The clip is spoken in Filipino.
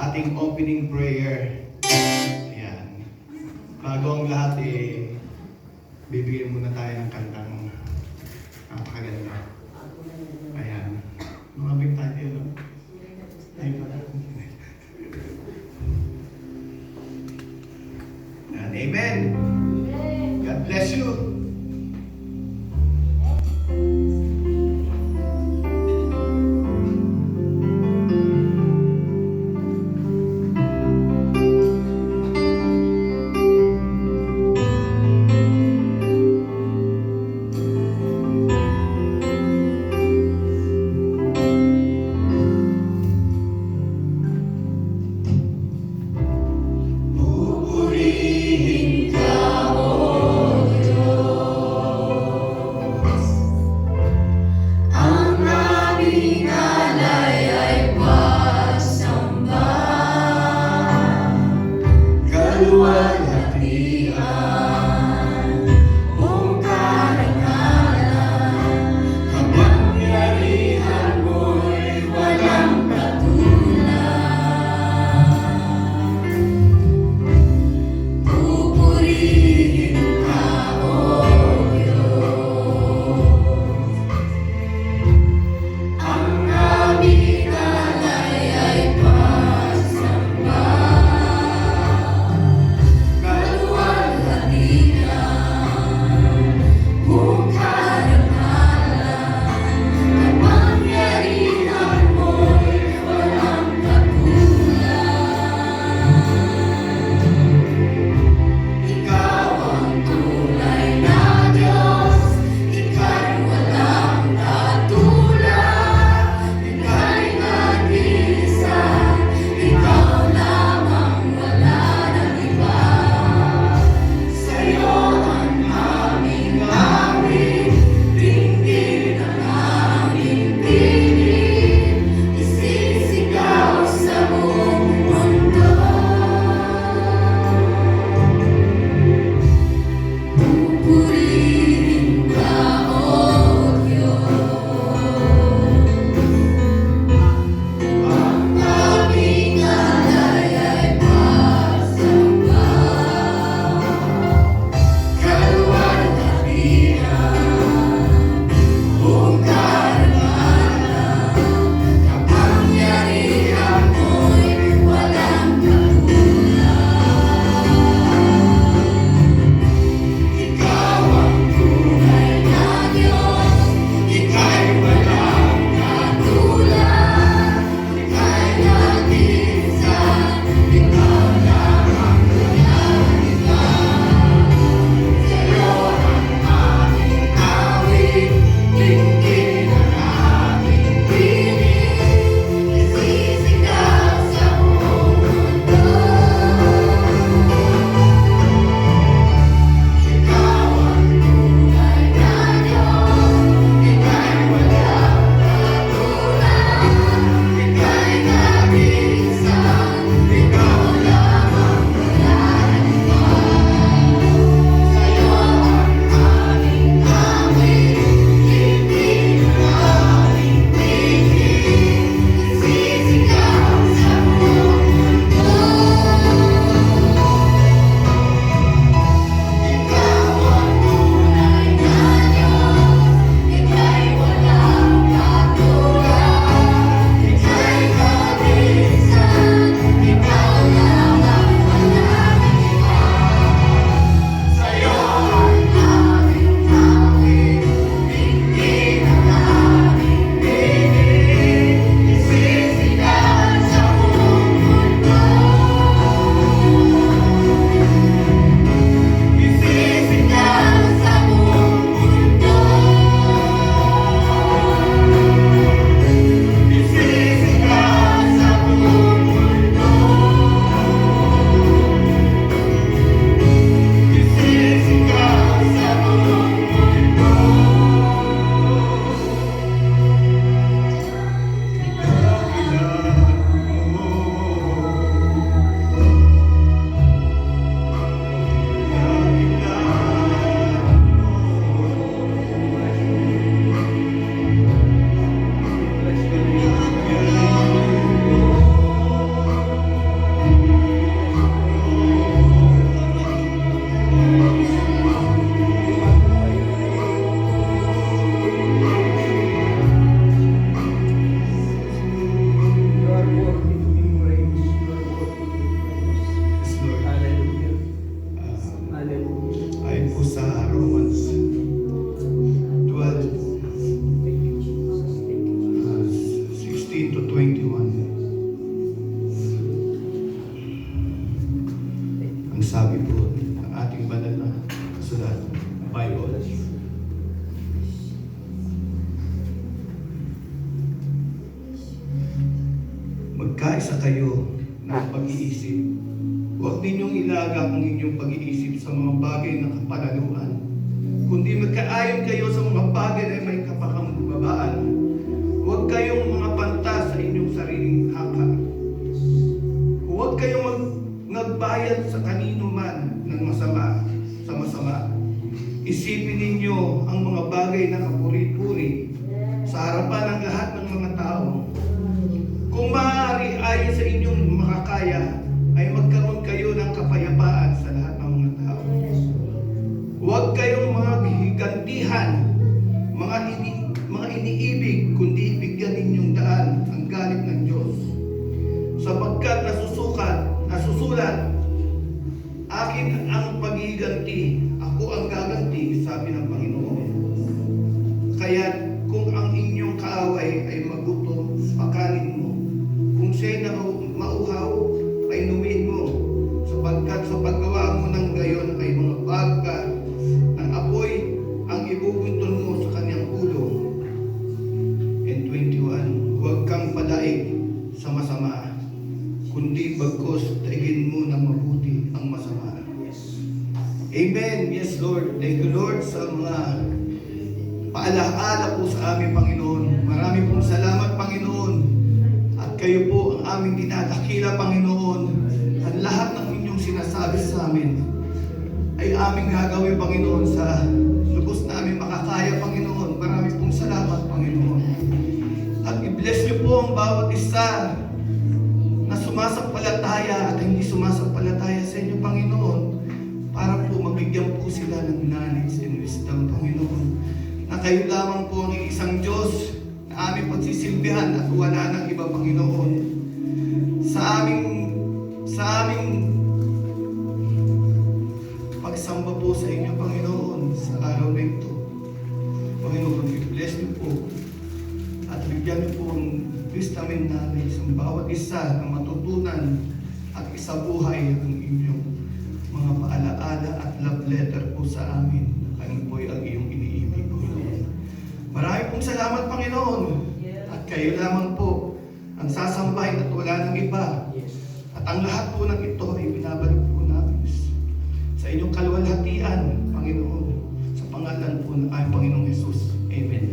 ating opening prayer. Ayan. Bago ang lahat bibigyan muna tayo ng kantang napakaganda. Ayan. Lumabing tayo, no? Amen. God bless you. magkaisa kayo ng pag-iisip. Huwag ninyong ilagak ang inyong pag-iisip sa mga bagay na kapalaluan, kundi magkaayon kayo sa mga bagay na may kapakambabaan. Huwag kayong mga pantas sa inyong sariling haka. Huwag kayong magbayad sa kanino man ng masama sa masama. Isipin ninyo ang mga bagay na kapuri-puri sa harapan ng lahat ng mga tao. Kung maaari ay sa inyong makakaya, ay magkaroon kayo ng kapayapaan sa lahat ng mga tao. Huwag kayong mga higantihan, mga iniibig, kundi bigyan ninyong daan ang galit ng Diyos. Sapagkat nasusulat, akin ang paghiganti, ako ang gaganti, sabi ng Panginoon. Kaya kung ang inyong kaaway ay magutom, pakanin mo. Kung siya'y mauhaw, painumin mo. Sapagkat sa paggawa mo ng gayon ay mga bagka ng apoy ang ibubuntun mo sa kanyang ulo. And 21, huwag kang padaig sa masama, kundi bagkos daigin mo ng mabuti ang masama. Amen. Yes, Lord. Thank you, Lord, sa mga paalaala po sa aming Panginoon. Marami pong salamat, Panginoon. At kayo po ang aming dinadakila, Panginoon. At lahat ng inyong sinasabi sa amin ay aming gagawin, Panginoon, sa lubos na aming makakaya, Panginoon. Marami pong salamat, Panginoon. At i-bless niyo po ang bawat isa na sumasampalataya at hindi sumasampalataya sa inyo, Panginoon, para po mabigyan po sila ng knowledge and wisdom, Panginoon, na kayo lamang po ang isang Diyos na aming pagsisilbihan at wala ng iba, Panginoon. Sa aming pagsamba po sa inyo, Panginoon, sa araw na ito, Panginoon, i-bless niyo po at bigyan niyo po ang wisdom and knowledge ang bawat isa na matutunan at isabuhay ang inyong mga paalaala at love letter po sa amin. Kami po ang iyong iniibig, Panginoon. Marami pong salamat, Panginoon. At kayo lamang po ang sasambahin at wala ng iba. At ang lahat po ng ito ay binabalik po namin sa inyong kaluwalhatian, Panginoon. Sa pangalan po ng aming Panginoong Jesus. Amen.